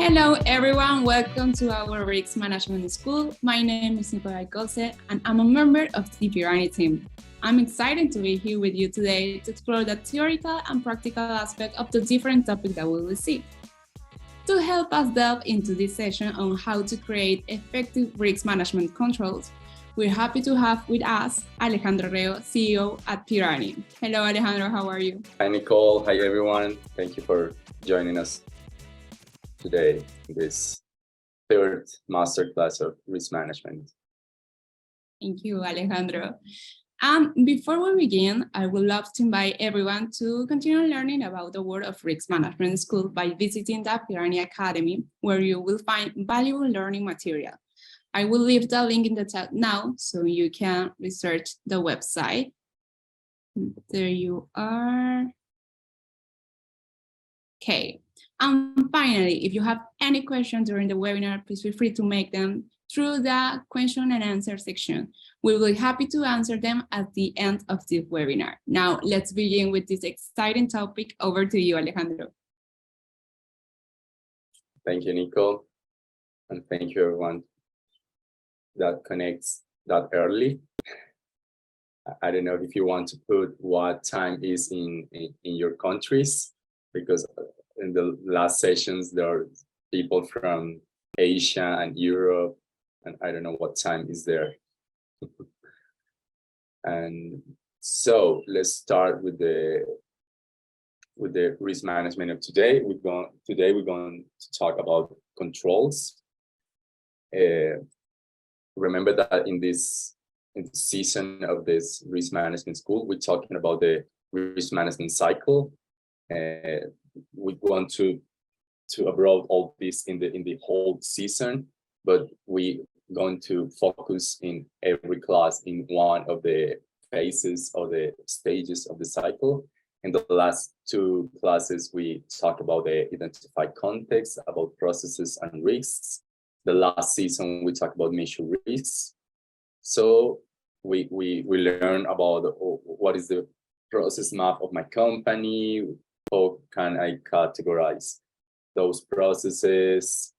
Hello everyone, welcome to our Risk Management School. My name is Nicolai Cose and I'm a member of the Pirani team. I'm excited to be here with you today to explore the theoretical and practical aspect of the different topics that we will see. To help us delve into this session on how to create effective risk management controls, we're happy to have with us Alejandro Orrego, CEO at Pirani. Hello Alejandro, how are you? Hi Nicole, hi everyone. Thank you for joining us today in this third masterclass of risk management. Thank you, Alejandro. Before we begin, I would love to invite everyone to continue learning about the world of risk management school by visiting the Pirani Academy, where you will find valuable learning material. I will leave the link in the chat now so you can research the website. There you are. Okay. And finally, if you have any questions during the webinar, please feel free to make them through the question and answer section. We will be happy to answer them at the end of the webinar. Now, let's begin with this exciting topic. Over to you, Alejandro. Thank you, Nico. And thank you, everyone that connects that early. I don't know if you want to put what time is in your countries, because in the last sessions, there are people from Asia and Europe, and I don't know what time is there. And so let's start with the risk management of today. We're going to talk about controls. Remember that in this season of this risk management school, we're talking about the risk management cycle. We want to abroad all this in the whole season, but we going to focus in every class in one of the phases or the stages of the cycle. In the last two classes, we talked about the identified context, about processes and risks. The last season, we talked about measure risks. So we learn about what is the process map of my company. How can I categorize those processes?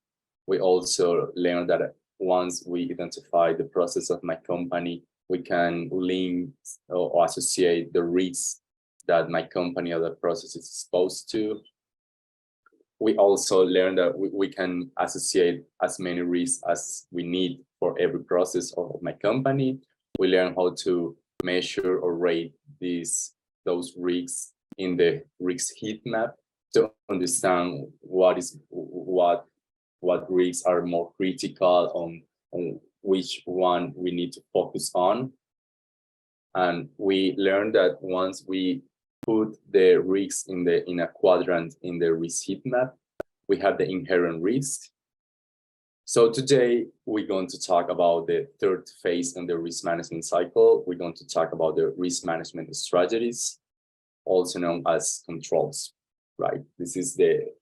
We also learned that once we identify the process of my company, we can link or associate the risks that my company or the process is exposed to. We also learned that we can associate as many risks as we need for every process of my company. We learn how to measure or rate those risks in the risk heat map to understand what risks are more critical, on which one we need to focus on. And we learned that once we put the risks in a quadrant in the risk heat map, we have the inherent risk. So today we're going to talk about the third phase in the risk management cycle. We're going to talk about the risk management strategies, also known as controls, right? This is the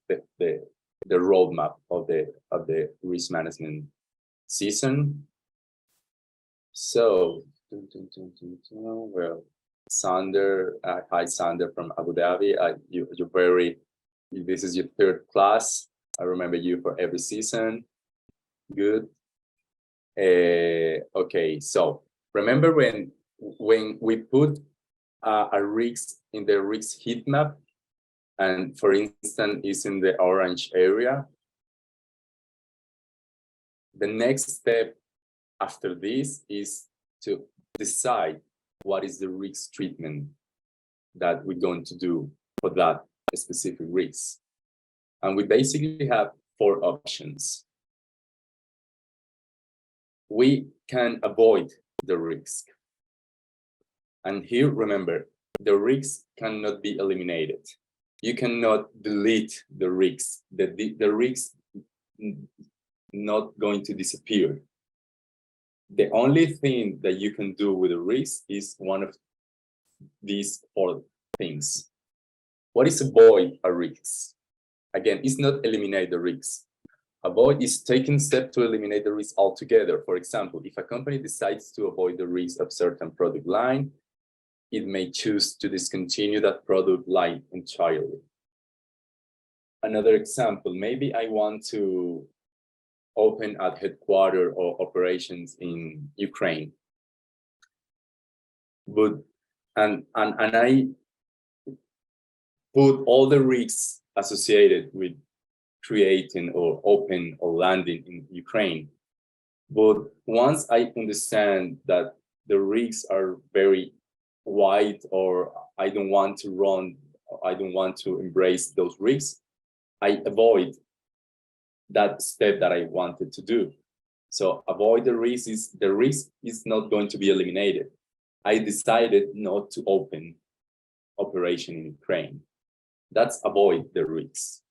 roadmap of the risk management season. So, well, Sander, hi Sander from Abu Dhabi. This is your third class. I remember you for every season. Good. Okay, so remember when we put a risk in the risk heat map, and for instance, is in the orange area. The next step after this is to decide what is the risk treatment that we're going to do for that specific risk. And we basically have four options. We can avoid the risk. And here, remember, the risks cannot be eliminated. You cannot delete the risks. The risks not going to disappear. The only thing that you can do with the risk is one of these four things. What is avoid a risk? Again, it's not eliminate the risk. Avoid is taking steps to eliminate the risk altogether. For example, if a company decides to avoid the risk of certain product line, it may choose to discontinue that product line entirely. Another example, maybe I want to open a headquarters or operations in Ukraine. But and I put all the risks associated with creating or open or landing in Ukraine. But once I understand that the risks are very wide, or I don't want to embrace those risks, I avoid that step that I wanted to do. So avoid the risk is not going to be eliminated. I decided not to open operation in Ukraine. That's avoid the risks,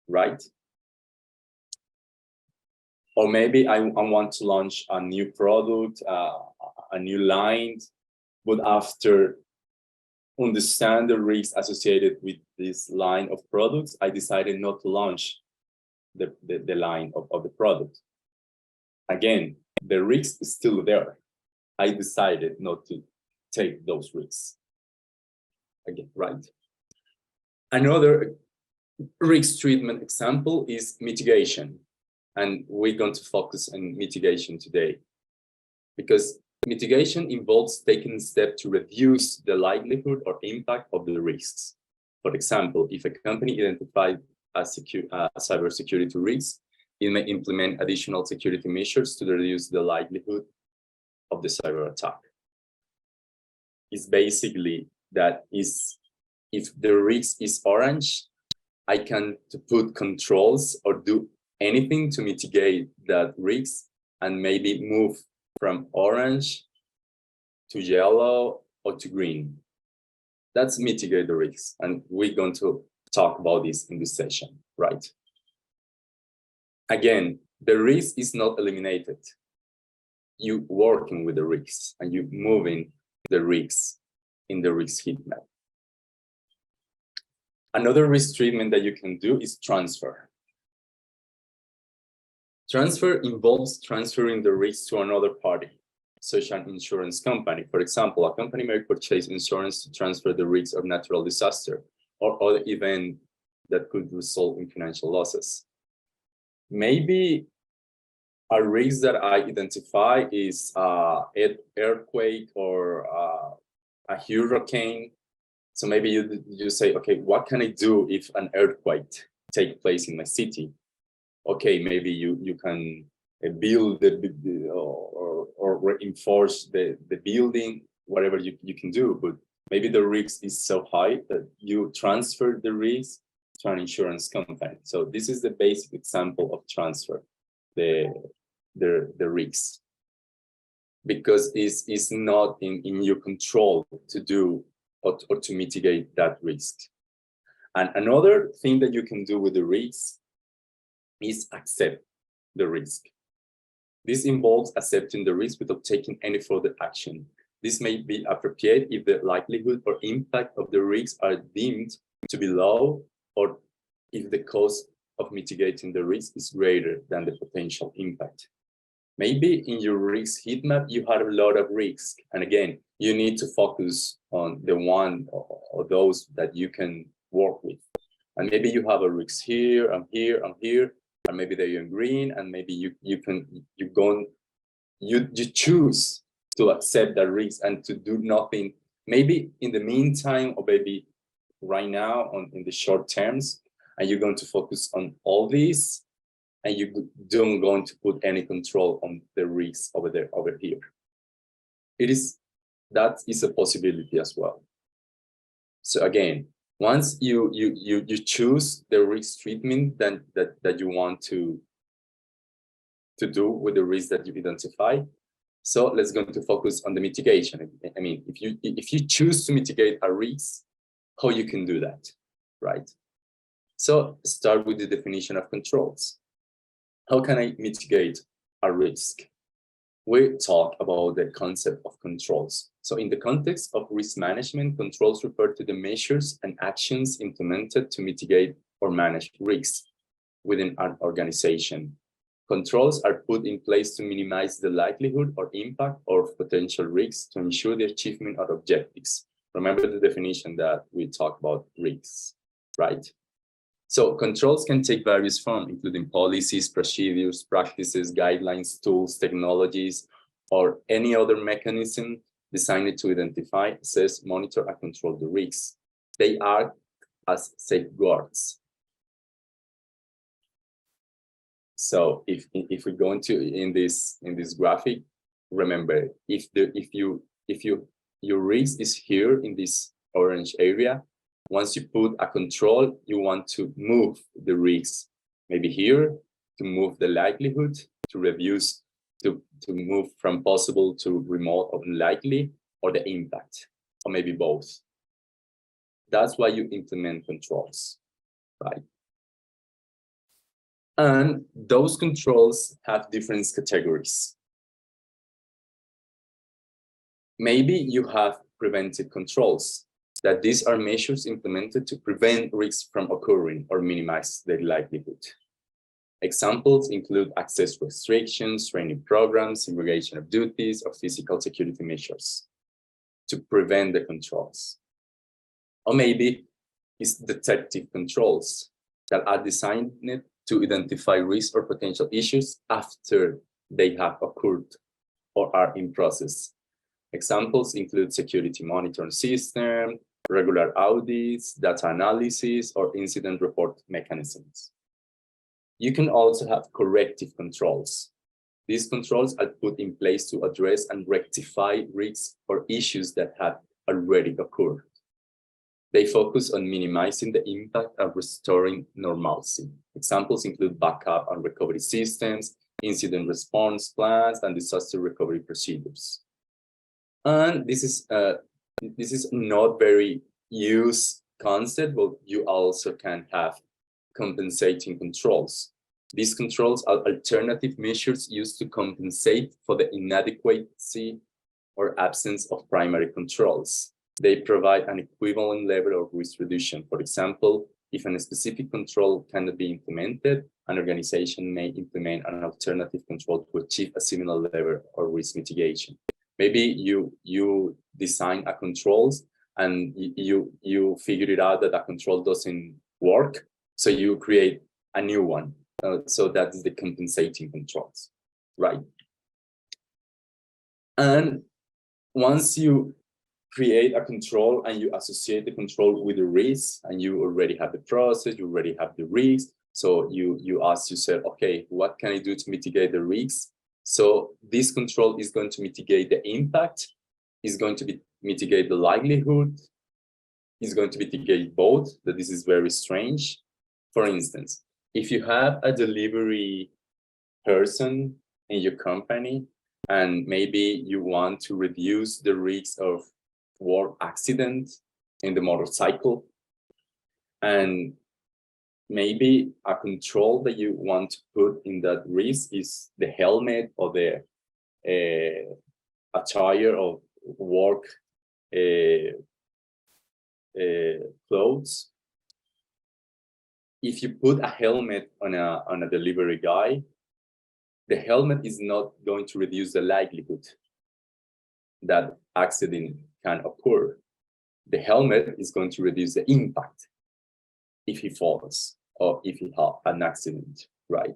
right? Or maybe I want to launch a new product, a new line, but after understand the risks associated with this line of products, I decided not to launch the line of the product. Again, the risk is still there. I decided not to take those risks. Again, right? Another risk treatment example is mitigation. And we're going to focus on mitigation today, because mitigation involves taking steps to reduce the likelihood or impact of the risks. For example, if a company identifies a cybersecurity risk, it may implement additional security measures to reduce the likelihood of the cyber attack. It's basically that if the risk is orange, I can put controls or do anything to mitigate that risk and maybe move from orange to yellow or to green. That's mitigate the risk. And we're going to talk about this in this session, right? Again, the risk is not eliminated. You working with the risks and you moving the risks in the risk heat map. Another risk treatment that you can do is transfer. Transfer involves transferring the risk to another party, such as an insurance company. For example, a company may purchase insurance to transfer the risk of natural disaster or other event that could result in financial losses. Maybe a risk that I identify is an earthquake or a hurricane. So maybe you say, okay, what can I do if an earthquake takes place in my city? Okay, maybe you can build or reinforce the building, whatever you can do. But maybe the risk is so high that you transfer the risk to an insurance company. So this is the basic example of transfer, the risk, because it's not in your control to do or to mitigate that risk. And another thing that you can do with the risk is accept the risk. This involves accepting the risk without taking any further action. This may be appropriate if the likelihood or impact of the risk are deemed to be low, or if the cost of mitigating the risk is greater than the potential impact. Maybe in your risk heat map, you have a lot of risks. And again, you need to focus on the one or those that you can work with. And maybe you have a risk here, and here, and here, and maybe they're in green, and maybe you choose to accept that risk and to do nothing. Maybe in the meantime, or maybe right now in the short terms, and you're going to focus on all these, and you don't going to put any control on the risks over here. That is a possibility as well. So again, once you choose the risk treatment that you want to do with the risk that you identify, so let's go to focus on the mitigation. I mean, if you choose to mitigate a risk, how you can do that, right? So start with the definition of controls. How can I mitigate a risk? We talk about the concept of controls. So in the context of risk management, controls refer to the measures and actions implemented to mitigate or manage risks within an organization. Controls are put in place to minimize the likelihood or impact of potential risks to ensure the achievement of objectives. Remember the definition that we talked about risks, right? So controls can take various forms, including policies, procedures, practices, guidelines, tools, technologies, or any other mechanism designed to identify, assess, monitor, and control the risks. They act as safeguards. So if we go into in this graphic, remember if your risk is here in this orange area, once you put a control, you want to move the risk maybe here to move the likelihood, to reduce, to move from possible to remote or unlikely, or the impact, or maybe both. That's why you implement controls, right? And those controls have different categories. Maybe you have preventive controls, that these are measures implemented to prevent risks from occurring or minimize their likelihood. Examples include access restrictions, training programs, segregation of duties, or physical security measures to prevent the controls. Or maybe it's detective controls that are designed to identify risks or potential issues after they have occurred or are in process. Examples include security monitoring system, regular audits, data analysis, or incident report mechanisms. You can also have corrective controls. These controls are put in place to address and rectify risks or issues that have already occurred. They focus on minimizing the impact of restoring normalcy. Examples include backup and recovery systems, incident response plans, and disaster recovery procedures. And this is not very used concept, but you also can have compensating controls. These controls are alternative measures used to compensate for the inadequacy or absence of primary controls. They provide an equivalent level of risk reduction. For example, if a specific control cannot be implemented, an organization may implement an alternative control to achieve a similar level of risk mitigation. Maybe you design a controls and you figured it out that a control doesn't work, so you create a new one. So that's the compensating controls, right? And once you create a control and you associate the control with the risk, and you already have the process, you already have the risk, so you ask yourself, okay, what can I do to mitigate the risks? So this control is going to mitigate the impact, is going to mitigate the likelihood, is going to mitigate both. That this is very strange. For instance, if you have a delivery person in your company, and maybe you want to reduce the risk of work accident in the motorcycle, and maybe a control that you want to put in that risk is the helmet or the attire of work clothes. If you put a helmet on a delivery guy, the helmet is not going to reduce the likelihood that accident can occur. The helmet is going to reduce the impact if he falls or if he has an accident, right?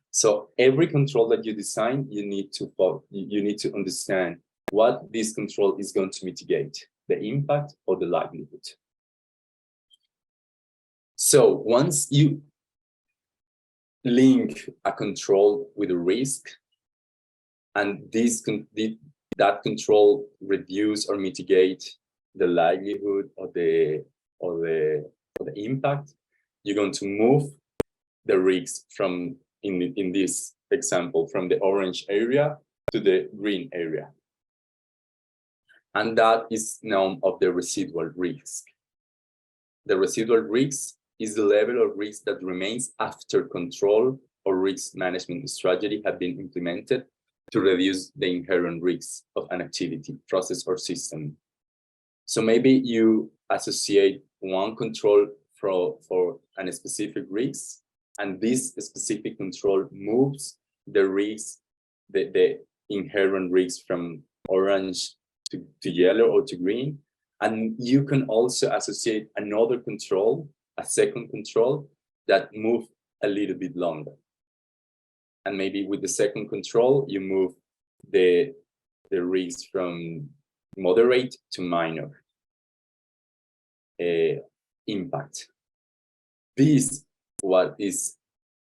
So every control that you design, you need to understand what this control is going to mitigate, the impact or the likelihood. So once you link a control with a risk, and that control reduce or mitigate the likelihood or the impact, you're going to move the risk from, in this example, from the orange area to the green area. And that is known of the residual risk. The residual risk is the level of risk that remains after control or risk management strategy have been implemented to reduce the inherent risks of an activity, process, or system. So maybe you associate one control for a specific risk, and this specific control moves the risk, the inherent risk from orange to yellow or to green. And you can also associate another control, a second control, that move a little bit longer. And maybe with the second control, you move the risks from moderate to minor impact. This what is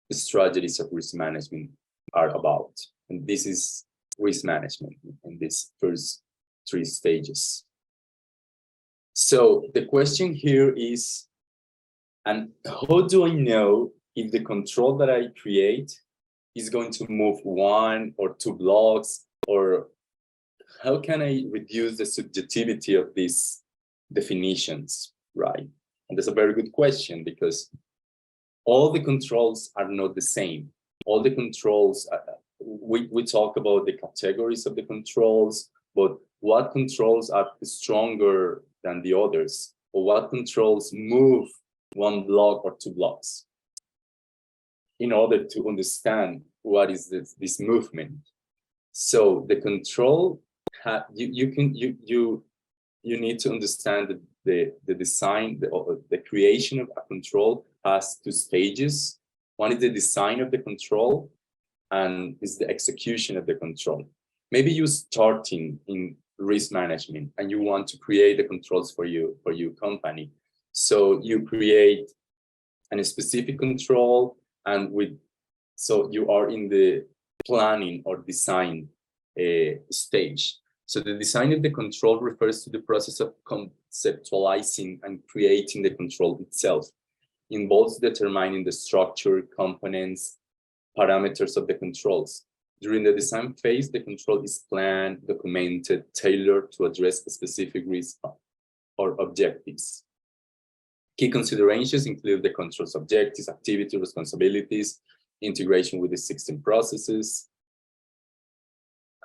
the strategies of risk management are about. And this is risk management in these first 3 stages. So the question here is, and how do I know if the control that I create is going to move 1 or 2 blocks, or how can I reduce the subjectivity of these definitions, right? And that's a very good question, because all the controls are not the same. All the controls, we talk about the categories of the controls, but what controls are stronger than the others, or what controls move 1 block or 2 blocks, in order to understand what is this movement. So the control, you need to understand the design, the creation of a control has 2 stages. One is the design of the control, and is the execution of the control. Maybe you're starting in risk management and you want to create the controls for your company. So you create a specific control, and so you are in the planning or design stage. So the design of the control refers to the process of conceptualizing and creating the control itself. Involves determining the structure, components, parameters of the controls. During the design phase, the control is planned, documented, tailored to address a specific risk or objectives. Key considerations include the control's objectives, activity, responsibilities, integration with the existing processes.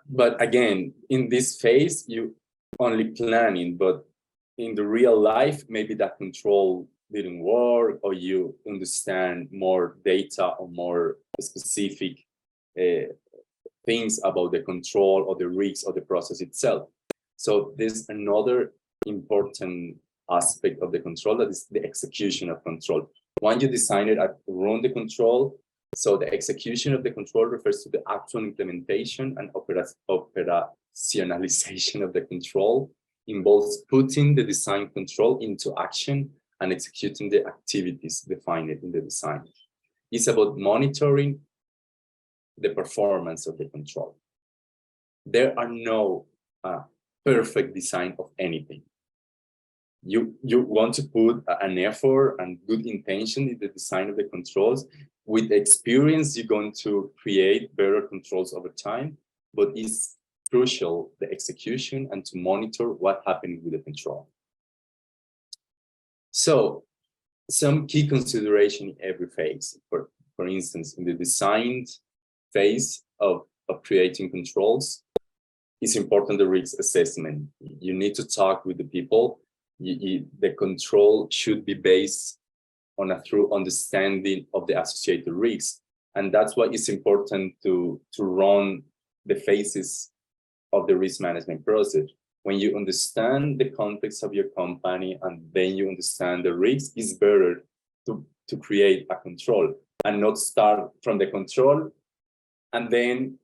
But again, in this phase, you only planning, but in the real life, maybe that control didn't work, or you understand more data or more specific things about the control or the risks or the process itself. So there's another important aspect of the control, that is the execution of control. Once you design it and run the control, so the execution of the control refers to the actual implementation and operationalization of the control, involves putting the design control into action and executing the activities defined in the design. It's about monitoring the performance of the control. There are no perfect design of anything. You want to put an effort and good intention in the design of the controls. With experience, you're going to create better controls over time, but it's crucial the execution and to monitor what's happening with the control. So some key consideration in every phase. For instance, in the design phase of creating controls, it's important the risk assessment. You need to talk with the people. The control should be based on a true understanding of the associated risks. And that's why it's important to run the phases of the risk management process. When you understand the context of your company and then you understand the risks, it's better to create a control and not start from the control and then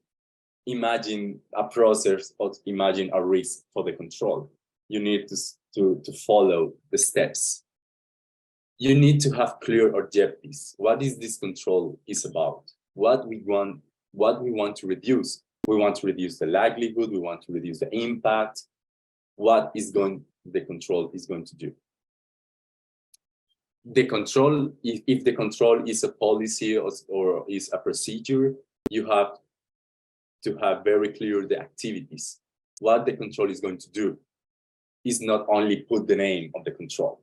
imagine a process or imagine a risk for the control. You need to follow the steps. You need to have clear objectives. What is this control is about? What we want to reduce. We want to reduce the likelihood. We want to reduce the impact. What is the control is going to do? The control, if the control is a policy or is a procedure, you have to have very clear the activities. What the control is going to do is not only put the name of the control.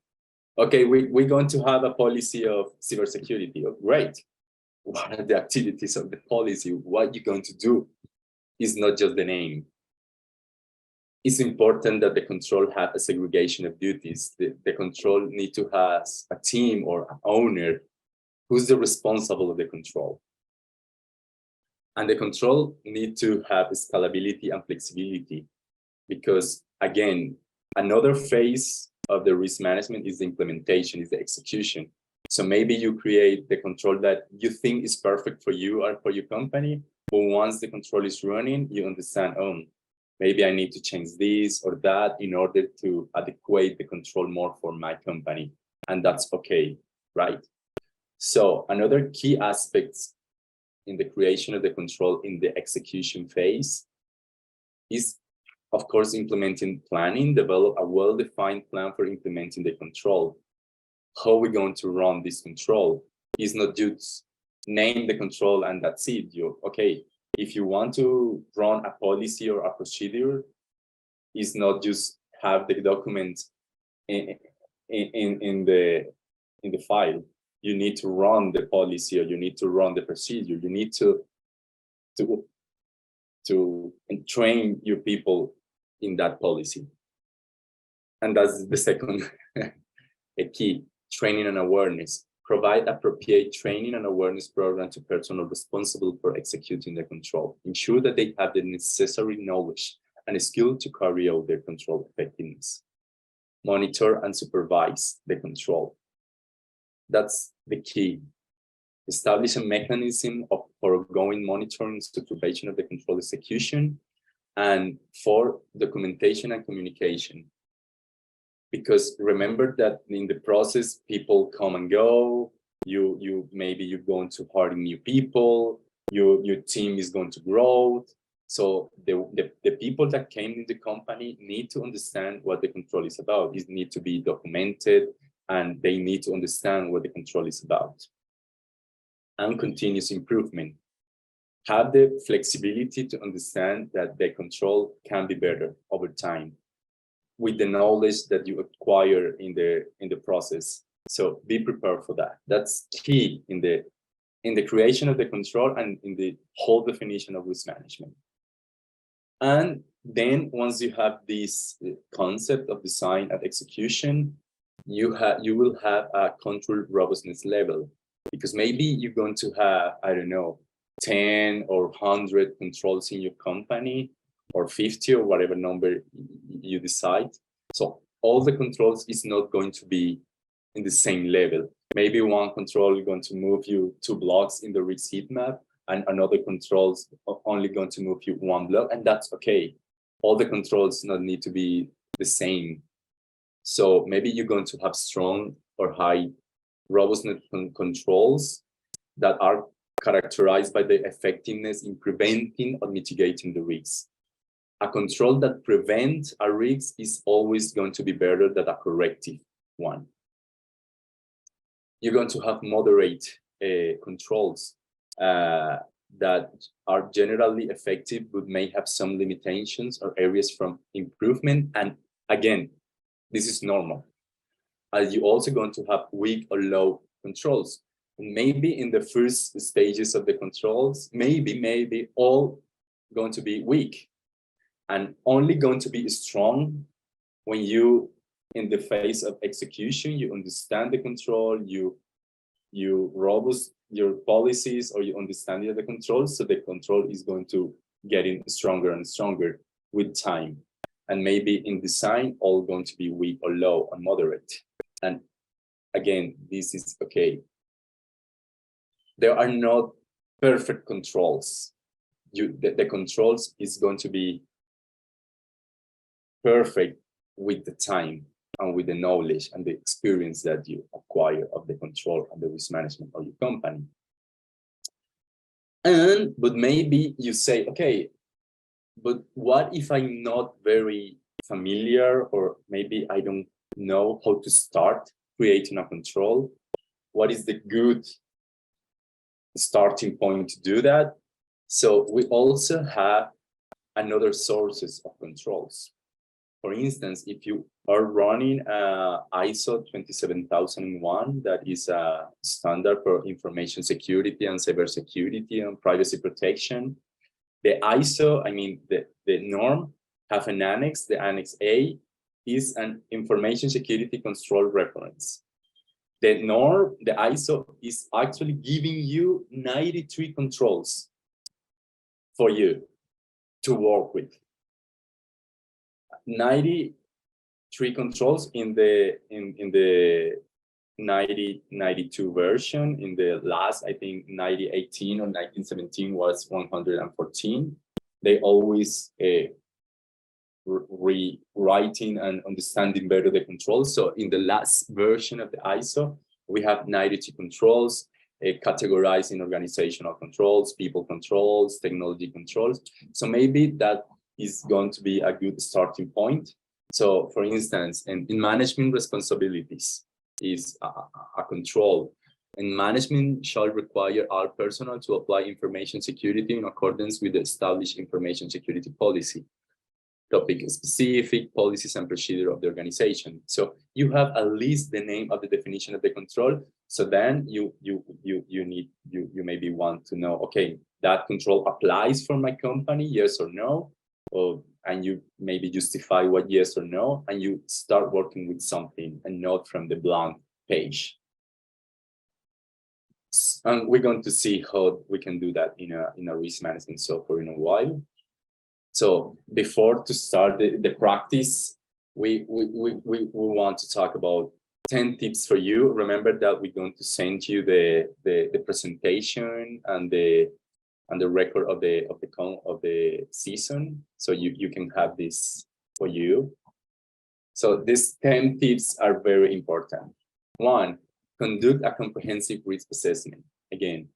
Okay, we're going to have a policy of cybersecurity. Oh, great. What are the activities of the policy? What you're going to do is not just the name. It's important that the control have a segregation of duties. The control need to have a team or an owner who's the responsible of the control. And the control need to have scalability and flexibility, because again, another phase of the risk management is the implementation, is the execution. So maybe you create the control that you think is perfect for you or for your company, but once the control is running, you understand, oh, maybe I need to change this or that in order to adequate the control more for my company. And that's okay, right? So another key aspect in the creation of the control in the execution phase is, of course, implementing planning, develop a well-defined plan for implementing the control. How we're going to run this control is not just name the control and that's it. Okay, if you want to run a policy or a procedure, is not just have the document in the file. You need to run the policy, or you need to run the procedure. You need to train your people in that policy. And that's the second a key. Training and awareness. Provide appropriate training and awareness program to personnel responsible for executing the control. Ensure that they have the necessary knowledge and skill to carry out their control effectiveness. Monitor and supervise the control. That's the key. Establish a mechanism for ongoing monitoring and supervision of the control execution, and for documentation and communication. Because remember that in the process, people come and go. Maybe you're going to hire new people. Your team is going to grow. So the people that came in the company need to understand what the control is about. It needs to be documented, and they need to understand what the control is about. And continuous improvement. Have the flexibility to understand that the control can be better over time, with the knowledge that you acquire in the process. So be prepared for that. That's key in the creation of the control and in the whole definition of risk management. And then once you have this concept of design and execution, you will have a control robustness level, because maybe you're going to have, I don't know, 10 or 100 controls in your company, or 50 or whatever number you decide. So all the controls is not going to be in the same level. Maybe one control is going to move you 2 blocks in the risk heat map, and another controls only going to move you 1 block, and that's okay. All the controls not need to be the same. So maybe you're going to have strong or high robustness controls that are characterized by the effectiveness in preventing or mitigating the risks. A control that prevents a risk is always going to be better than a corrective one. You're going to have moderate controls that are generally effective, but may have some limitations or areas from improvement. And again, this is normal. You're also going to have weak or low controls. And maybe in the first stages of the controls, maybe all going to be weak, and only going to be strong when you, in the phase of execution, you understand the control, you robust your policies, or you understand the control. So the control is going to getting stronger and stronger with time. And maybe in design, all going to be weak or low or moderate. And again, this is okay. There are not perfect controls. The controls is going to be perfect with the time and with the knowledge and the experience that you acquire of the control and the risk management of your company. But maybe you say, okay, but what if I'm not very familiar, or maybe I don't know how to start creating a control? What is the good starting point to do that? So we also have another sources of controls. For instance, if you are running ISO 27001, that is a standard for information security and cybersecurity and privacy protection. The ISO, the norm, have an annex. The Annex A is an information security control reference. The norm, the ISO, is actually giving you 93 controls for you to work with. 93 controls in the 1992 version. In the last, I think 1918 or 1917 was 114. They always rewriting and understanding better the controls. So in the last version of the ISO, we have 92 controls, categorizing organizational controls, people controls, technology controls. So maybe that is going to be a good starting point. So for instance, in management responsibilities is a control. And management shall require all personnel to apply information security in accordance with the established information security policy. Topic specific policies and procedure of the organization. So you have at least the name of the definition of the control. So then you maybe want to know, okay, that control applies for my company, yes or no, and you maybe justify what yes or no, and you start working with something and not from the blank page. And we're going to see how we can do that in a risk management software in a while. So before to start the practice, we want to talk about 10 tips for you. Remember that we're going to send you the presentation and the record of the season, so you can have this for you. So these 10 tips are very important. 1, conduct a comprehensive risk assessment. Again,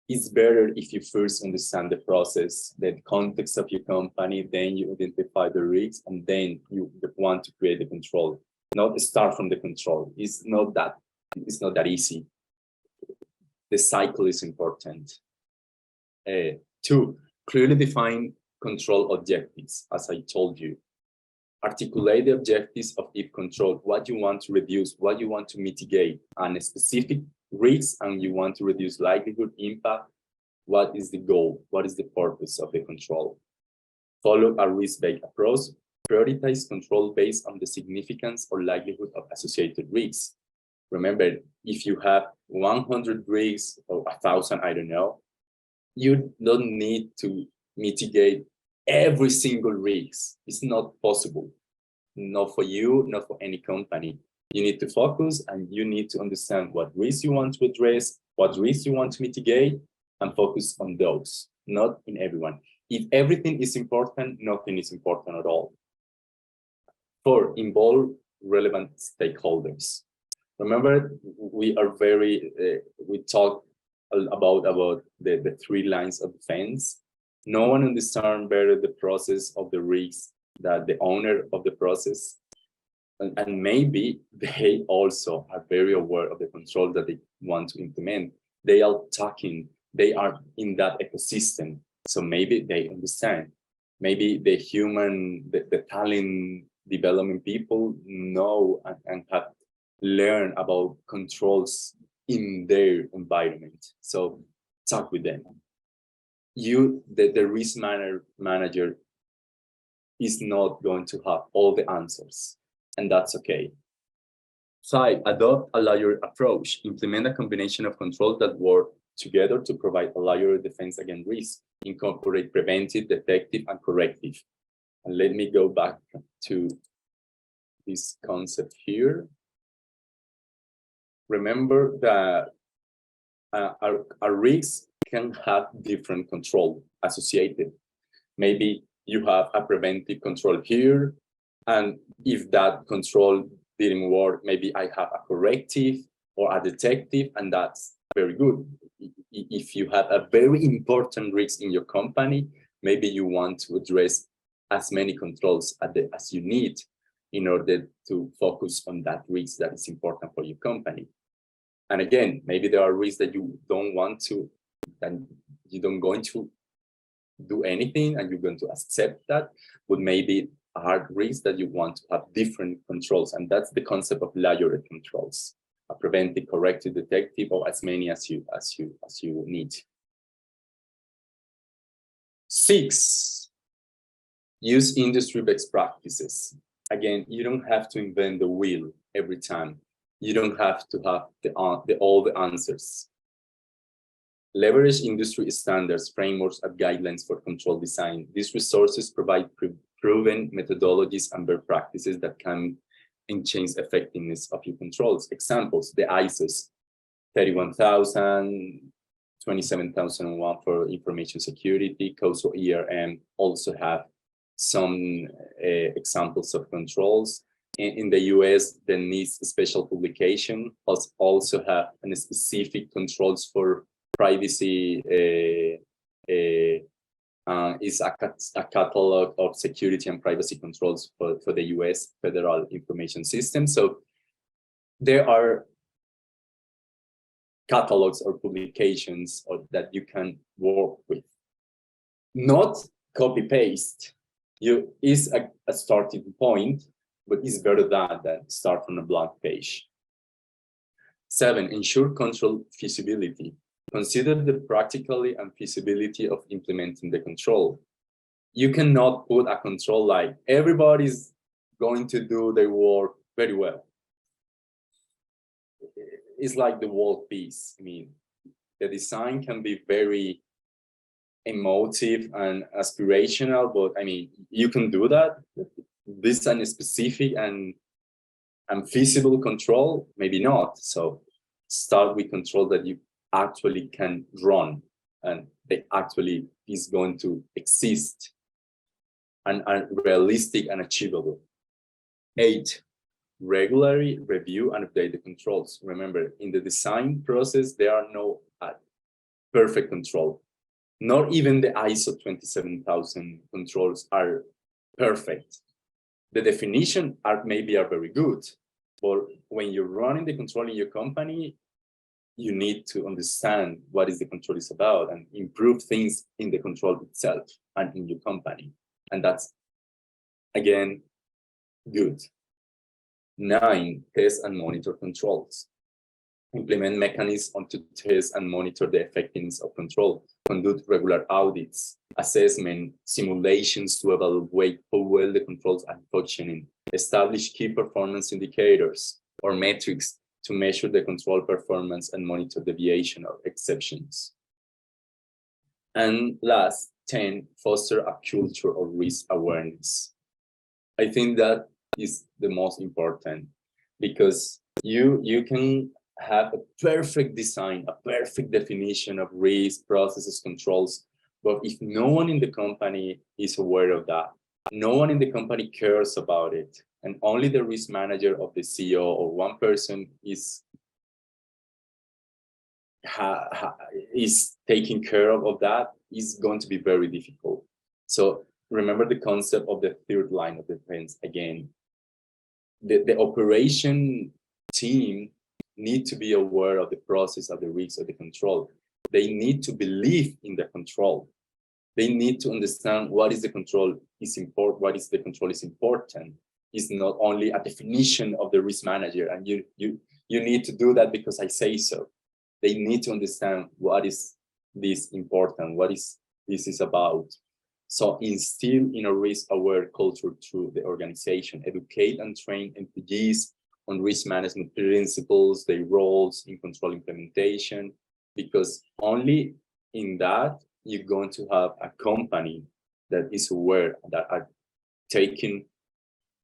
it's better if you first understand the process, the context of your company, then you identify the risks, and then you want to create the control. Not start from the control. It's not that easy. The cycle is important. 2, clearly define control objectives, as I told you. Articulate the objectives of each control, what you want to reduce, what you want to mitigate, and a specific risks, and you want to reduce likelihood, impact. What is the goal? What is the purpose of the control? Follow a risk-based approach. Prioritize control based on the significance or likelihood of associated risks. Remember, if you have 100 risks or 1,000, I don't know, you don't need to mitigate every single risk. It's not possible. Not for you, not for any company. You need to focus, and you need to understand what risks you want to address, what risks you want to mitigate, and focus on those, not in everyone. If everything is important, nothing is important at all. 4, involve relevant stakeholders. Remember, we talk about the 3 lines of defense. No one understands better the process of the risks than the owner of the process. And maybe they also are very aware of the control that they want to implement. They are talking, they are in that ecosystem. So maybe they understand. Maybe the talent development people know and have learned about controls in their environment. So talk with them. The risk manager is not going to have all the answers, and that's okay. 5, adopt a layered approach. Implement a combination of controls that work together to provide a layered defense against risk. Incorporate preventive, detective, and corrective. And let me go back to this concept here. Remember that a risk can have different control associated. Maybe you have a preventive control here, and if that control didn't work, maybe I have a corrective or a detective, and that's very good. If you have a very important risk in your company, maybe you want to address as many controls as you need in order to focus on that risk that is important for your company. And again, maybe there are risks that you don't want to, and you don't going to do anything, and you're going to accept that, but maybe hard risks that you want to have different controls, and that's the concept of layered controls: a preventive, corrective, detective, or as many as you need. 6, use industry best practices. Again, you don't have to invent the wheel every time. You don't have to have all the answers. Leverage industry standards, frameworks, and guidelines for control design. These resources provide proven methodologies and best practices that can and change effectiveness of your controls. Examples, the ISOs, 31,000, 27,001 for information security. COSO ERM also have some examples of controls. In the US, the NIST special publication also have a specific controls for privacy. Is a catalog of security and privacy controls for the US Federal Information System. So there are catalogs or publications that you can work with. Not copy paste. Is a starting point, but it's better than start from a blank page. 7, ensure control feasibility. Consider the practicality and feasibility of implementing the control. You cannot put a control like everybody's going to do their work very well. It's like the world peace. I mean, the design can be very emotive and aspirational, but I mean, you can do that. This is a specific and feasible control, maybe not. So start with control that you actually can run and they actually is going to exist and are realistic and achievable. 8, regularly review and update the controls. Remember, in the design process, there are no perfect control. Not even the ISO 27000 controls are perfect. The definition maybe are very good, but when you're running the control in your company, you need to understand what is the control is about and improve things in the control itself and in your company. And that's, again, good. 9, test and monitor controls. Implement mechanisms to test and monitor the effectiveness of control. Conduct regular audits, assessment, simulations to evaluate how well the controls are functioning. Establish key performance indicators or metrics to measure the control performance and monitor deviation or exceptions. And last, 10, foster a culture of risk awareness. I think that is the most important, because you can have a perfect design, a perfect definition of risk, processes, controls, but if no one in the company is aware of that, no one in the company cares about it, and only the risk manager of the CEO or one person is taking care of that, is going to be very difficult. So remember the concept of the third line of defense again. The operation team need to be aware of the process, of the risks, of the control. They need to believe in the control. They need to understand what is the control is important, what is the control is important. It's not only a definition of the risk manager, and you need to do that because I say so. They need to understand what is this important, what is this is about. So instill in a risk-aware culture through the organization. Educate and train employees on risk management principles, their roles in control implementation, because only in that you're going to have a company that is aware, that are taking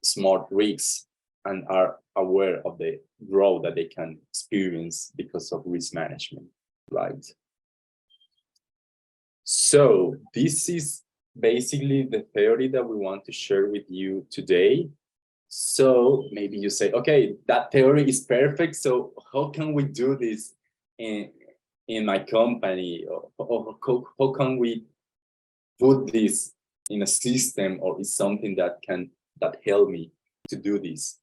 smart risks and are aware of the growth that they can experience because of risk management, right? So this is basically the theory that we want to share with you today. So maybe you say, okay, that theory is perfect. So how can we do this in my company? Or how can we put this in a system, or is something that help me to do this?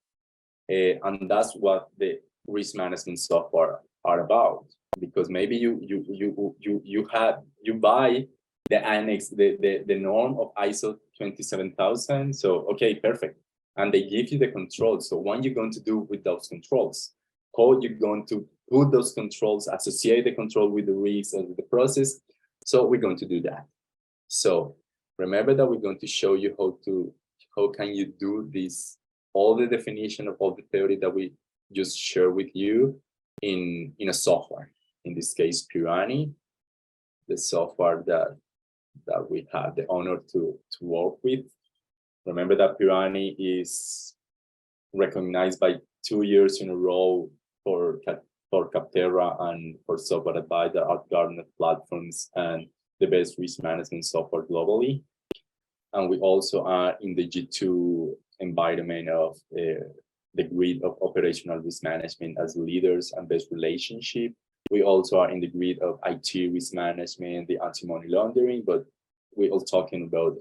And that's what the risk management software are about. Because maybe you buy the annex, the norm of ISO 27000. So okay, perfect. And they give you the controls. So what you're going to do with those controls? How you're going to put those controls, associate the control with the risks and with the process. So we're going to do that. So remember that we're going to show you how can you do this, all the definition of all the theory that we just share with you in a software. In this case, Pirani, the software that we have the honor to work with. Remember that Pirani is recognized by 2 years in a row for Capterra and for Software Advisor at Gartner platforms and the best risk management software globally. And we also are in the G2 environment of the grid of operational risk management as leaders and best relationship. We also are in the grid of IT risk management, the anti-money laundering, but we're all talking about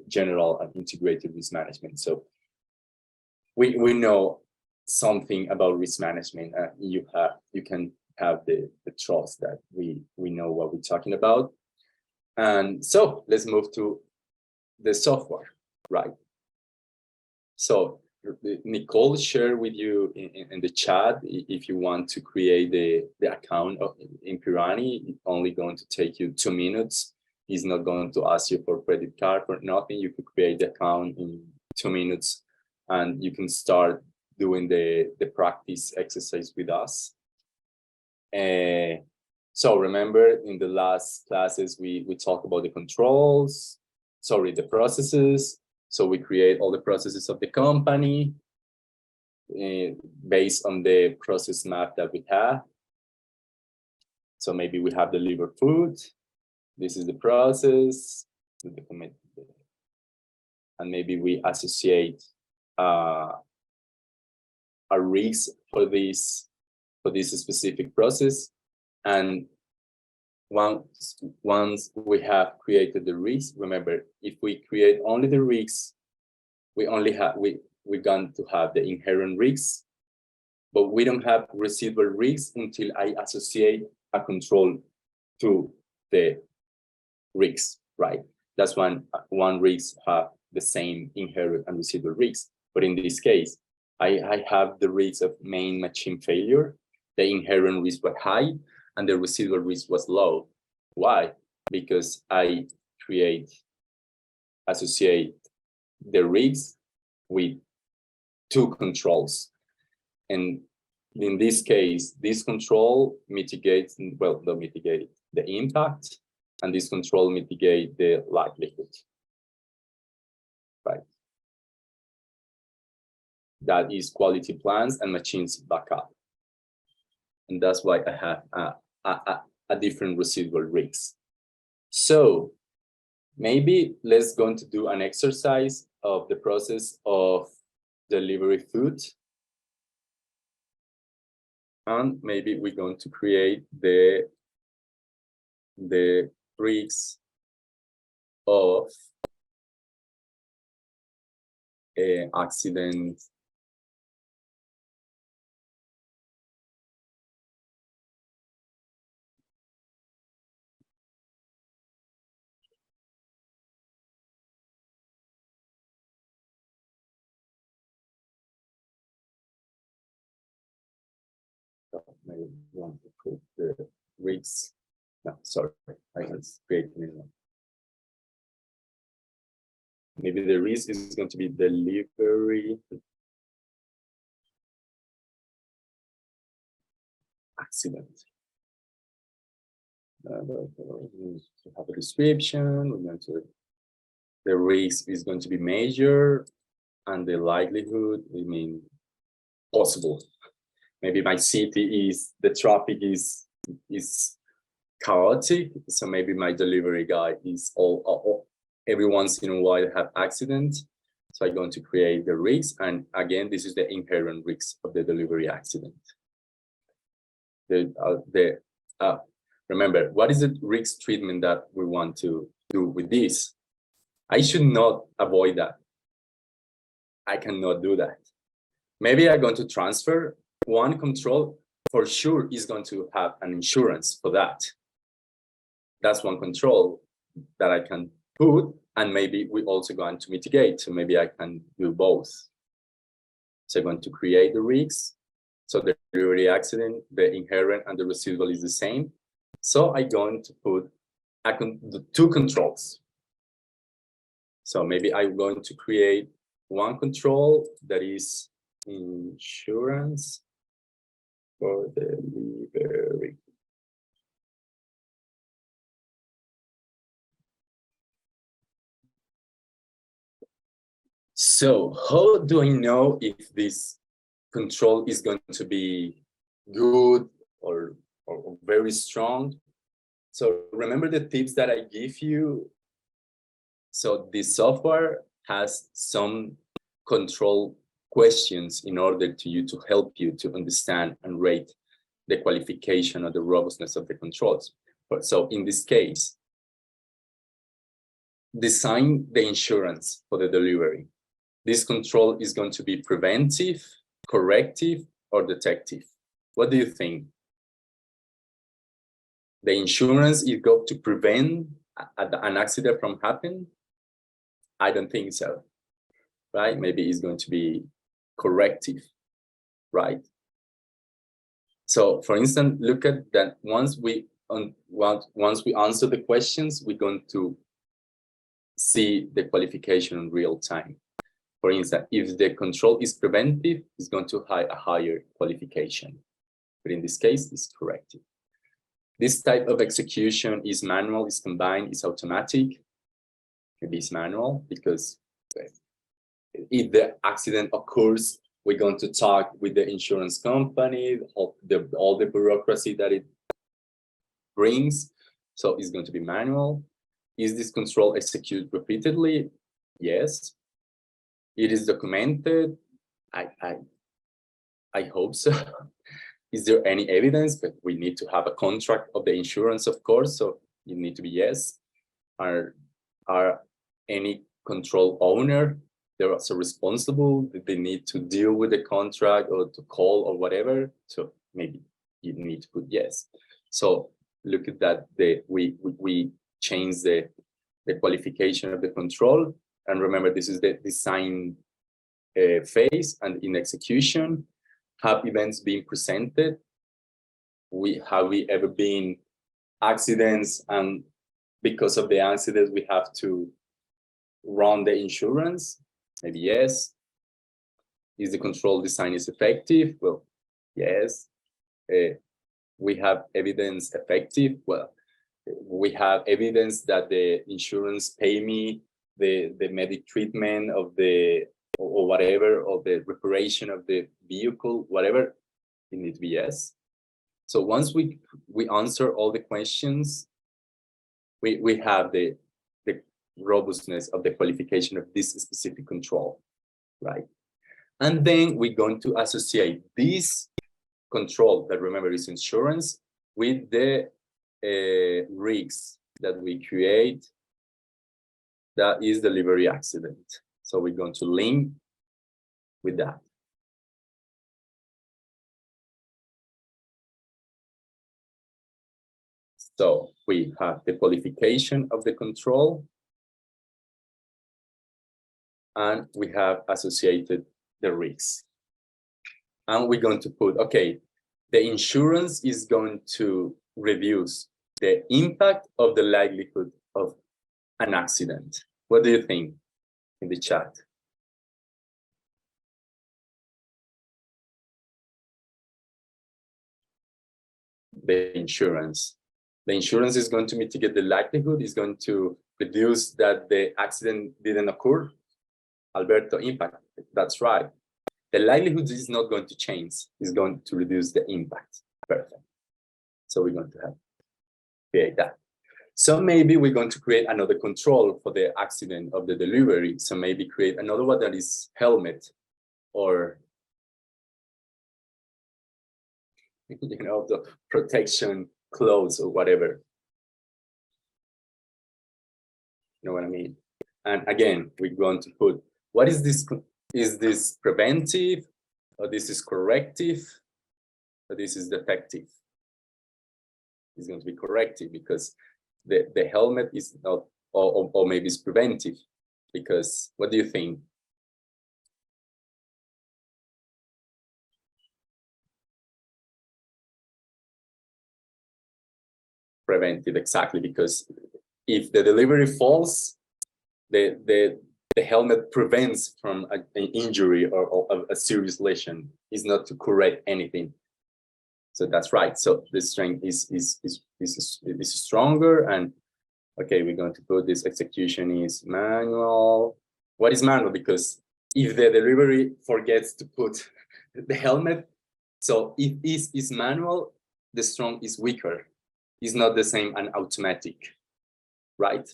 general and integrated risk management. So we know something about risk management. You can have the trust that we know what we're talking about. And so let's move to the software, right? So Nicole shared with you in the chat, if you want to create the account in Pirani, it's only going to take you 2 minutes. It's not going to ask you for credit card or nothing. You could create the account in 2 minutes and you can start doing the practice exercise with us. So remember in the last classes, we talked about the controls, the processes. So we create all the processes of the company based on the process map that we have. So maybe we have delivered food. This is the process. And maybe we associate a risk for this specific process. And once we have created the risk, remember, if we create only the risks, we're going to have the inherent risks, but we don't have residual risks until I associate a control to the risks, right? That's when one risk have the same inherent and residual risks. But in this case, I have the risk of main machine failure. The inherent risk was high and the residual risk was low. Why? Because I associate the risks with 2 controls. And in this case, this control mitigates, well, not mitigate the impact, and this control mitigate the likelihood, right? That is quality plans and machines backup. And that's why I have a different residual risks. So maybe let's go to do an exercise of the process of delivery food. And maybe we're going to create the risks of accident. Maybe want to put the risks. No, sorry, I was creating it. Maybe the risk is going to be delivery accident. We have a description. We're going to, the risk is going to be measured, and the likelihood, I mean, possible. Maybe my city is, the traffic is chaotic, so maybe my delivery guy is all every once in a while have accidents. So I'm going to create the risk, and again, this is the inherent risk of the delivery accident. Remember, what is the risk treatment that we want to do with this? I should not avoid that. I cannot do that. Maybe I'm going to transfer one control. For sure is going to have an insurance for that. That's one control that I can put, and maybe we also going to mitigate. So maybe I can do both. So I'm going to create the risks. So the delivery accident, the inherent and the residual is the same. So I'm going to put the 2 controls. So maybe I'm going to create one control that is insurance for delivery. So how do I know if this control is going to be good or very strong? So remember the tips that I give you. So this software has some control questions in order to you to help you to understand and rate the qualification or the robustness of the controls. So in this case, design the insurance for the delivery. This control is going to be preventive, corrective, or detective. What do you think? The insurance is going to prevent an accident from happening? I don't think so, right? Maybe it's going to be corrective, right? So, for instance, look at that. Once we answer the questions, we're going to see the qualification in real time. For instance, if the control is preventive, it's going to have a higher qualification. But in this case, it's corrective. This type of execution is manual, is combined, is automatic. Maybe it's manual because if the accident occurs, we're going to talk with the insurance company, all the bureaucracy that it brings. So it's going to be manual. Is this control executed repeatedly? Yes. It is documented. I hope so. Is there any evidence? But we need to have a contract of the insurance, of course. So you need to be yes. Are any control owner, they're also responsible? They need to deal with the contract or to call or whatever. So maybe you need to put yes. So look at that. We change the qualification of the control. And remember, this is the design phase, and in execution, have events being presented. Have we ever been accidents, and because of the accidents we have to run the insurance? Maybe yes. Is the control design is effective? Well, yes. We have evidence effective. Well, we have evidence that the insurance pay me the medic treatment of the or whatever, or the reparation of the vehicle, whatever. It needs to be yes. So once we answer all the questions, we have the robustness of the qualification of this specific control, right? And then we're going to associate this control, that remember is insurance, with the risks that we create, that is delivery accident. So we're going to link with that. So we have the qualification of the control, and we have associated the risks. And we're going to put, okay, the insurance is going to reduce the impact of the likelihood of an accident. What do you think in the chat? The insurance. The insurance is going to mitigate the likelihood, is going to reduce that the accident didn't occur. Alberto, impact, that's right. The likelihood is not going to change, it's going to reduce the impact. Perfect. So we're going to have create that. So maybe we're going to create another control for the accident of the delivery. So maybe create another one that is helmet, or the protection clothes or whatever. You know what I mean? And again, we're going to put, what is this? Is this preventive, or this is corrective, or this is detective? It's going to be corrective because the helmet is not, or maybe it's preventive, because what do you think? Preventive, exactly, because if the delivery falls, the helmet prevents from an injury or a serious lesion. Is not to correct anything. So that's right. So the strength is stronger. And okay, we're going to put this execution is manual. What is manual? Because if the delivery forgets to put the helmet, so if this is manual, the strong is weaker. It's not the same and automatic, right?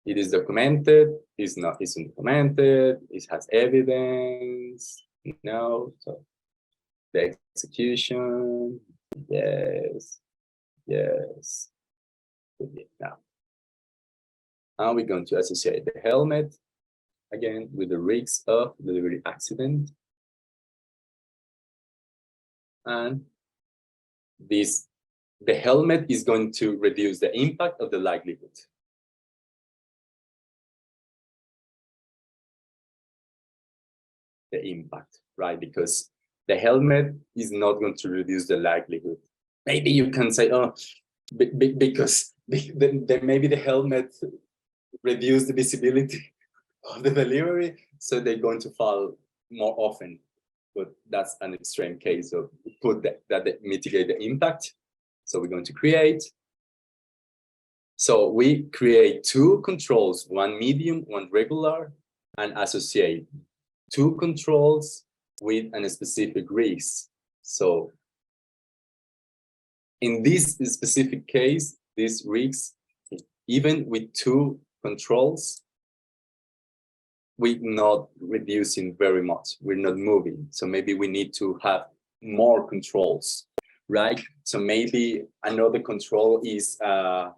It is documented, isn't documented, it has evidence, no, so the execution, yes, yes, now. Now we're going to associate the helmet again with the risk of delivery accident. And this, the helmet is going to reduce the impact of the likelihood. The impact, right? Because the helmet is not going to reduce the likelihood. Maybe you can say, oh, because maybe the helmet reduce the visibility of the delivery, so they're going to fall more often. But that's an extreme case of put that mitigate the impact. So we're going to create. So we create two controls, one medium, one regular, and associate two controls with a specific risk. So in this specific case, this risk, even with two controls, we're not reducing very much. We're not moving. So maybe we need to have more controls, right? So maybe another control is a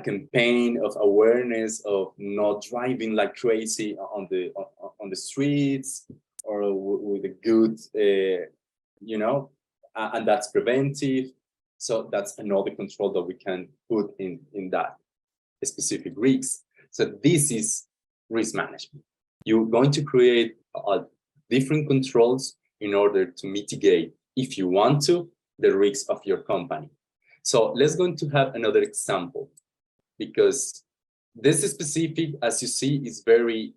campaign of awareness of not driving like crazy on the streets, or with a good, you know, and that's preventive. So that's another control that we can put in that specific risks. So this is risk management. You're going to create different controls in order to mitigate, if you want to, the risks of your company. So let's going to have another example, because this is specific, as you see, is very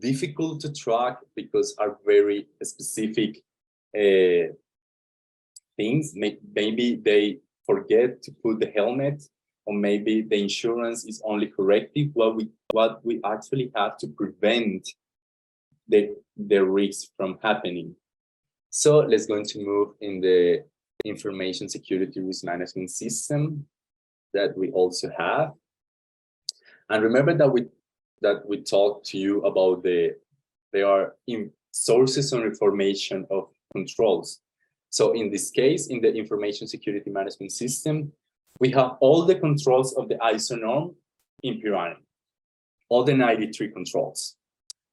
difficult to track because are very specific things. Maybe they forget to put the helmet, or maybe the insurance is only corrective. What we actually have to prevent the risks from happening. So let's going to move in the information security risk management system that we also have. And remember that we talked to you about there are sources of information of controls. So in this case, in the information security management system, we have all the controls of the ISO norm in Pirani, all the 93 controls.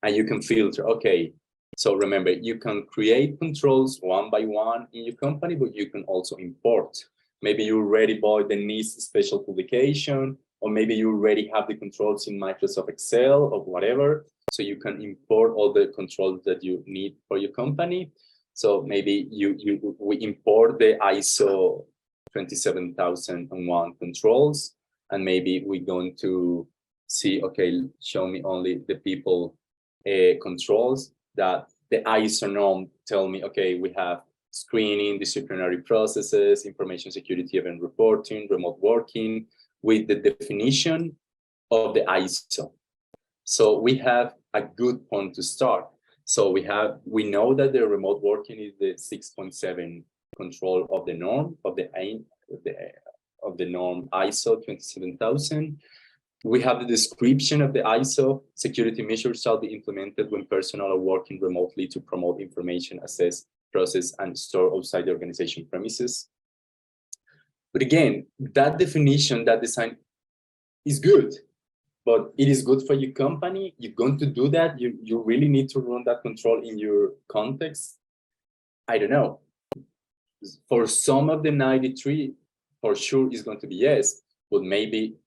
And you can filter, okay, so remember, you can create controls one by one in your company, but you can also import. Maybe you already bought the NIST special publication, or maybe you already have the controls in Microsoft Excel or whatever. So you can import all the controls that you need for your company. So maybe we import the ISO 27001 controls, and maybe we're going to see, okay, show me only the people controls that the ISO norm tell me, okay, we have screening, disciplinary processes, information security event reporting, remote working, with the definition of the ISO. So we have a good point to start. So we know that the remote working is the 6.7 control of the norm, of the norm ISO 27000. We have the description of the ISO. Security measures shall be implemented when personnel are working remotely to promote information, assess, process, and store outside the organization premises. But again, that definition, that design is good, but it is good for your company. You're going to do that. You really need to run that control in your context. I don't know. For some of the 93, for sure is going to be yes, but maybe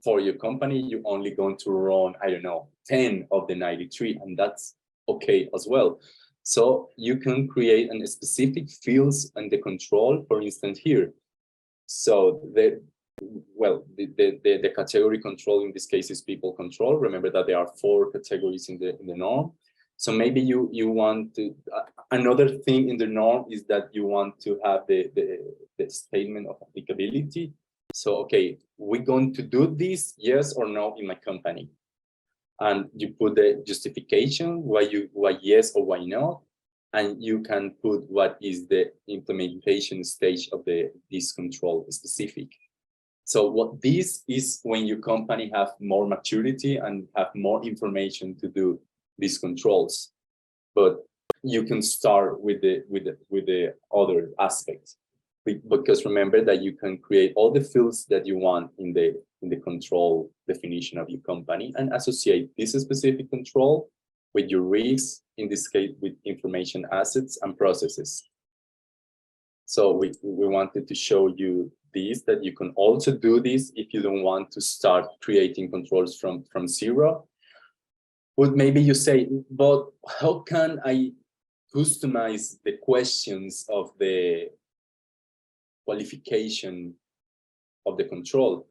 for your company, you're only going to run, I don't know, 10 of the 93, and that's okay as well. So you can create a specific fields and the control, for instance, here. So the category control in this case is people control. Remember that there are 4 categories in the norm. So maybe you want to, another thing in the norm is that you want to have the statement of applicability. So, okay, we're going to do this, yes or no, in my company. and you put the justification why yes or why no, and you can put what is the implementation stage of this control specific. So what this is when your company have more maturity and have more information to do these controls, but you can start with the other aspects, because remember that you can create all the fields that you want in the control definition of your company and associate this specific control with your risks, in this case with information assets and processes. So we wanted to show you this, that you can also do this if you don't want to start creating controls from zero. But maybe you say, but how can I customize the questions of the qualification of the control?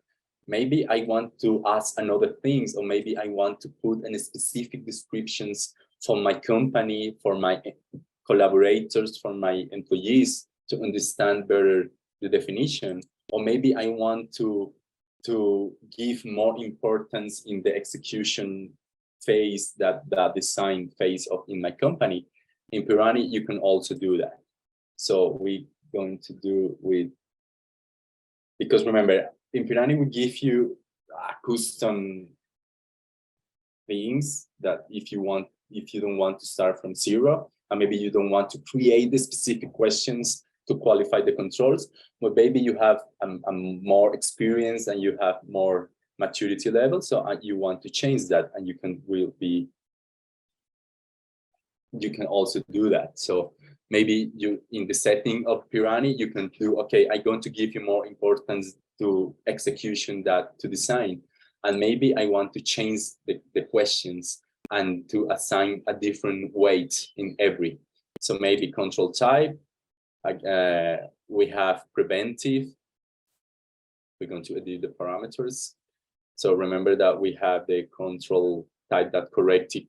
Maybe I want to ask another things, or maybe I want to put in specific descriptions for my company, for my collaborators, for my employees to understand better the definition. Or maybe I want to give more importance in the execution phase, that design phase of in my company. In Pirani, you can also do that. So we're going to do with, because remember, in Pirani, we give you custom things that if you don't want to start from zero, and maybe you don't want to create the specific questions to qualify the controls, but maybe you have a more experience and you have more maturity level, so you want to change that, and you can also do that. So maybe you, in the setting of Pirani, you can do, okay, I'm going to give you more importance to execution that to design, and maybe I want to change the questions and to assign a different weight in every. So maybe control type, we have preventive. We're going to edit the parameters. So remember that we have the control type that corrective,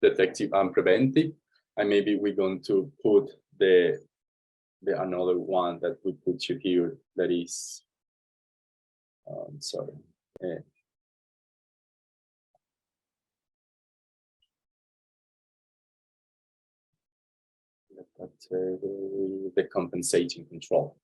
detective, and preventive. And maybe we're going to put the another one that we put you here, that is, sorry. The compensating control.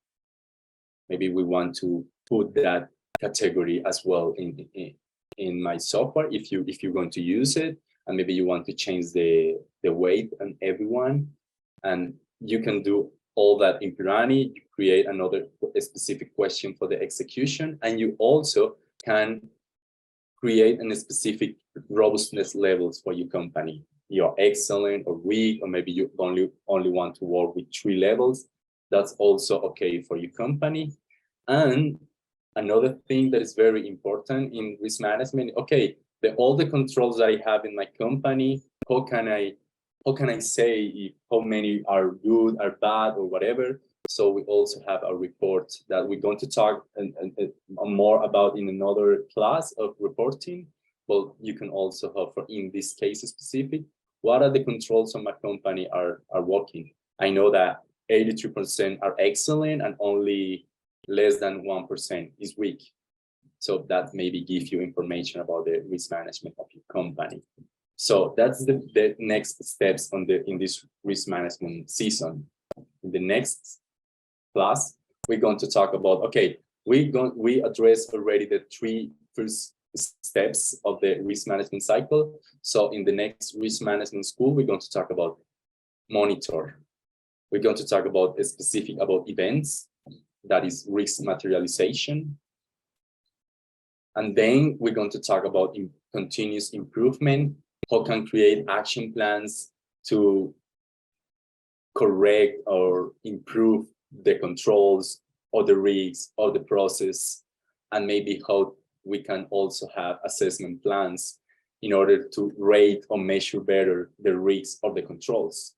Maybe we want to put that category as well in my software if you're going to use it, and maybe you want to change the weight on everyone, and you can do all that in Pirani. You create another specific question for the execution, and you also can create a specific robustness levels for your company. You're excellent or weak, or maybe you only want to work with 3 levels. That's also okay for your company. And another thing that is very important in risk management, okay, all the controls that I have in my company, how can I say if how many are good, are bad, or whatever? So we also have a report that we're going to talk more about in another class of reporting. Well, you can also have, for in this case specific, what are the controls of my company are working? I know that 82% are excellent and only less than 1% is weak. So that maybe gives you information about the risk management of your company. So that's the next steps in this risk management season. In the next class, we're going to talk about, okay, we addressed already the 3 first steps of the risk management cycle. So in the next risk management school, we're going to talk about monitor. We're going to talk about about events, that is risk materialization. And then we're going to talk about continuous improvement, how can create action plans to correct or improve the controls or the risks or the process, and maybe how we can also have assessment plans in order to rate or measure better the risks of the controls.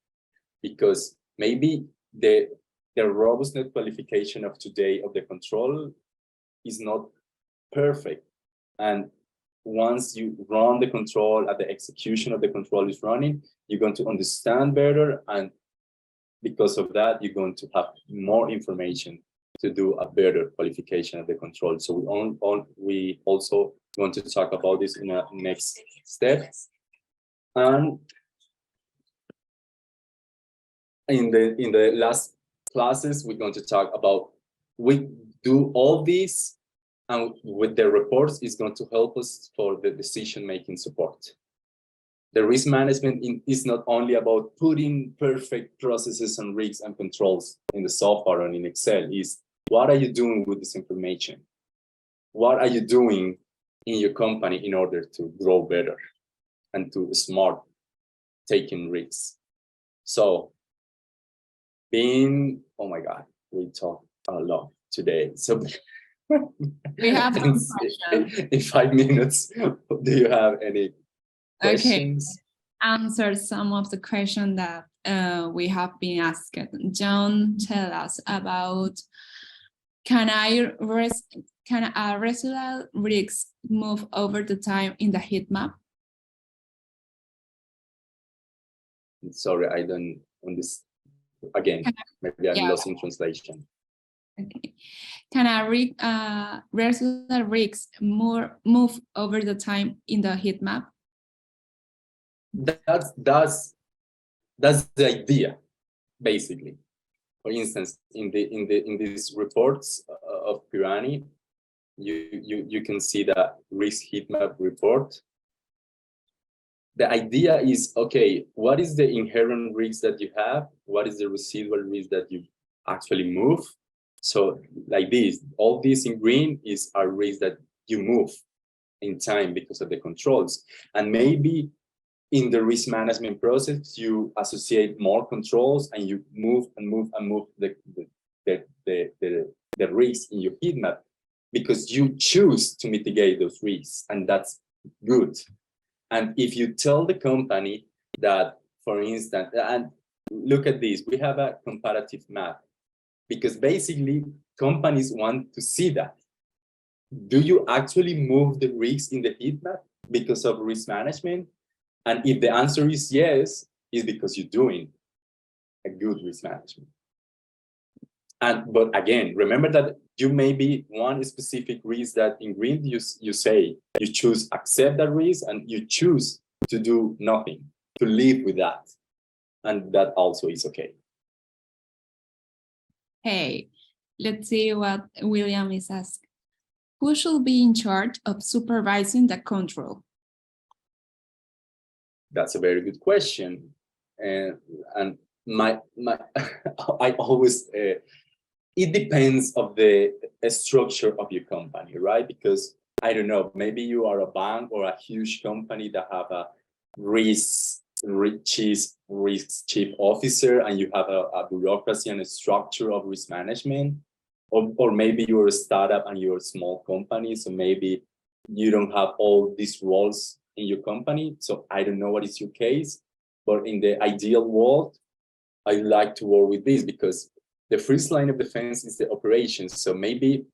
Because maybe the robustness qualification of today of the control is not perfect. And once you run the control, at the execution of the control is running, you're going to understand better, and because of that, you're going to have more information to do a better qualification of the control. So we also going to talk about this in a next step. And in the last classes, we're going to talk about, we do all this, and with the reports is going to help us for the decision-making support. The risk management is not only about putting perfect processes and risks and controls in the software and in Excel. Is what are you doing with this information? What are you doing in your company in order to grow better and to smart taking risks? So oh my God, we talked a lot today. So we have in 5 minutes, do you have any questions? Okay. Answer some of the questions that we have been asked. John, tell us about, can a residual risk move over the time in the heat map? Sorry, I don't understand. Again, maybe I'm lost in translation. Okay. Can a residual risk move over the time in the heat map? That's the idea, basically. For instance, in these reports of Pirani, you can see the risk heat map report. The idea is, okay, what is the inherent risk that you have? What is the residual risk that you actually move? So like this, all this in green is a risk that you move in time because of the controls. And maybe in the risk management process, you associate more controls and you move and move and move the risks in your heat map because you choose to mitigate those risks, and that's good. And if you tell the company that, for instance, and look at this, we have a comparative map, because basically companies want to see that. Do you actually move the risks in the heat map because of risk management? And if the answer is yes, it's because you're doing a good risk management. But again, remember that you may be one specific risk that in green you say you choose accept that risk and you choose to do nothing, to live with that. And that also is okay. Hey, let's see what William is asking. Who should be in charge of supervising the control? That's a very good question. And my I always, it depends of the structure of your company, right? Because I don't know, maybe you are a bank or a huge company that have a risk chief officer, and you have a bureaucracy and a structure of risk management, or maybe you're a startup and you're a small company, so maybe you don't have all these roles in your company. So I don't know what is your case, but in the ideal world, I like to work with this because the first line of defense is the operations. So maybe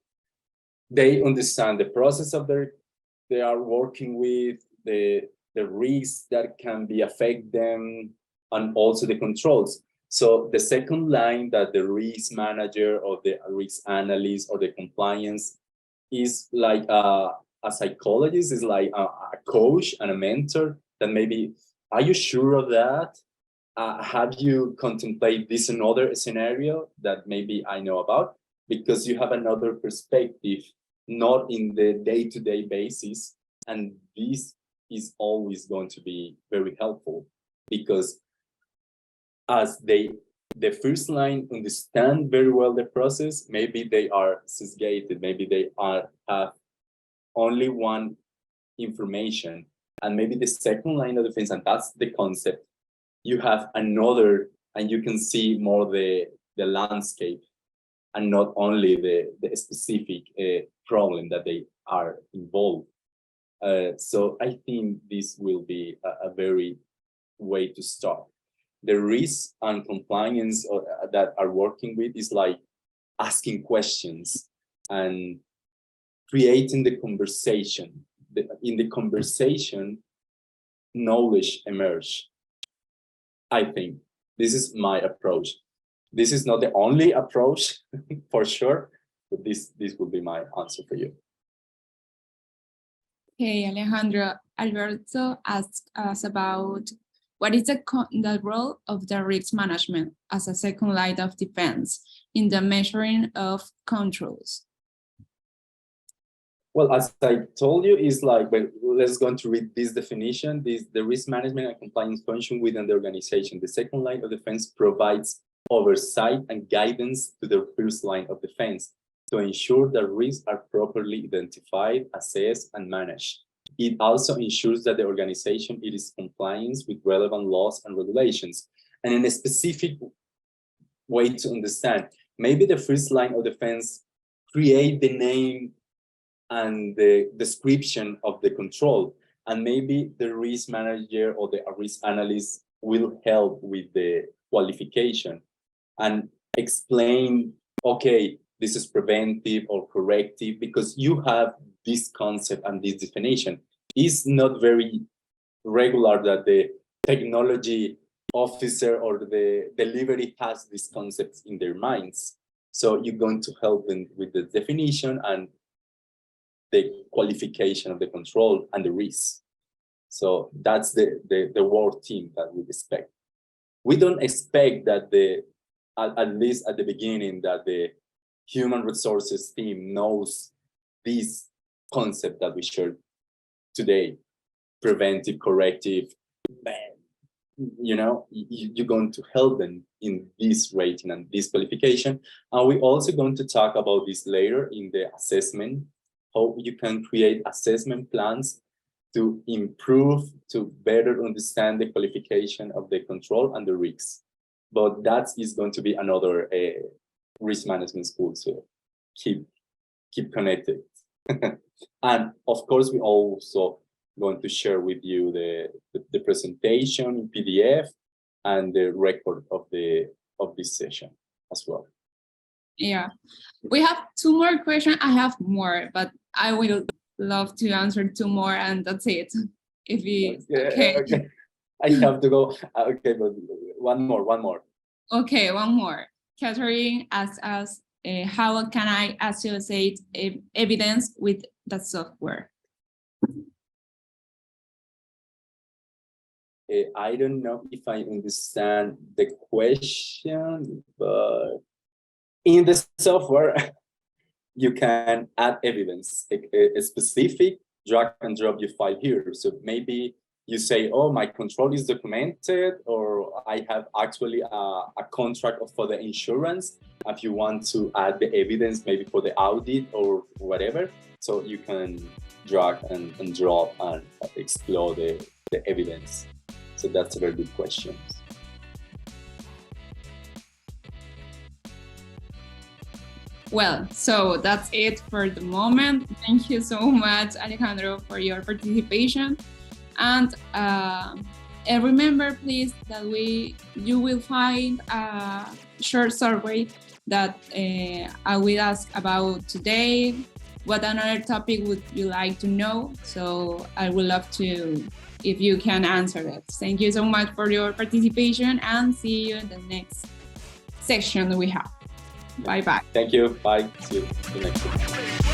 they understand the process of they are working with, the risks that can be affect them, and also the controls. So the second line, that the risk manager or the risk analyst or the compliance is like a psychologist, is like a coach and a mentor that maybe, are you sure of that? Have you contemplated this another scenario that maybe I know about? Because you have another perspective, not in the day-to-day basis. And this is always going to be very helpful, because as the first line understand very well the process, maybe they are sesgated, maybe they have only one information, and maybe the second line of defense, and that's the concept, you have another, and you can see more the landscape and not only the specific problem that they are involved. So I think this will be a very way to start. The risk and compliance that are working with is like asking questions and creating the conversation. In the conversation, knowledge emerge. I think this is my approach. This is not the only approach for sure, but this will be my answer for you. Okay, Alejandro, Alberto asked us about what is the role of the risk management as a second line of defense in the measuring of controls? Well, as I told you, it's like, well, let's go to read this definition. The risk management and compliance function within the organization. The second line of defense provides oversight and guidance to the first line of defense to ensure that risks are properly identified, assessed, and managed. It also ensures that the organization is in compliance with relevant laws and regulations. And in a specific way to understand, maybe the first line of defense create the name and the description of the control, and maybe the risk manager or the risk analyst will help with the qualification and explain, okay, this is preventive or corrective, because you have this concept and this definition. It's not very regular that the technology officer or the delivery has these concepts in their minds. So you're going to help them with the definition and the qualification of the control and the risk. So that's the work team that we expect. We don't expect that at least at the beginning, that the human resources team knows this concept that we shared today, preventive, corrective. You're going to help them in this rating and this qualification. And we're also going to talk about this later in the assessment, how you can create assessment plans to improve, to better understand the qualification of the control and the risks. But that is going to be another risk management school, so keep connected. And of course, we also going to share with you the presentation in PDF and the record of this session as well. Yeah, we have 2 more questions. I have more, but I will love to answer 2 more, and that's it. If you okay. I have to go. Okay, but one more. Okay, one more. Catherine asks us, how can I associate evidence with the software? I don't know if I understand the question, but in the software, you can add evidence, a specific drag and drop your file here. So maybe you say, oh, my control is documented, or I have actually a contract for the insurance. If you want to add the evidence, maybe for the audit or whatever, so you can drag and drop and explore the evidence. So that's a very good question. Well, so that's it for the moment. Thank you so much, Alejandro, for your participation. And remember, please, that you will find a short survey that I will ask about today. What another topic would you like to know? So I would love to, if you can answer that. Thank you so much for your participation, and see you in the next session we have. Bye-bye. Thank you. Bye. See you next week.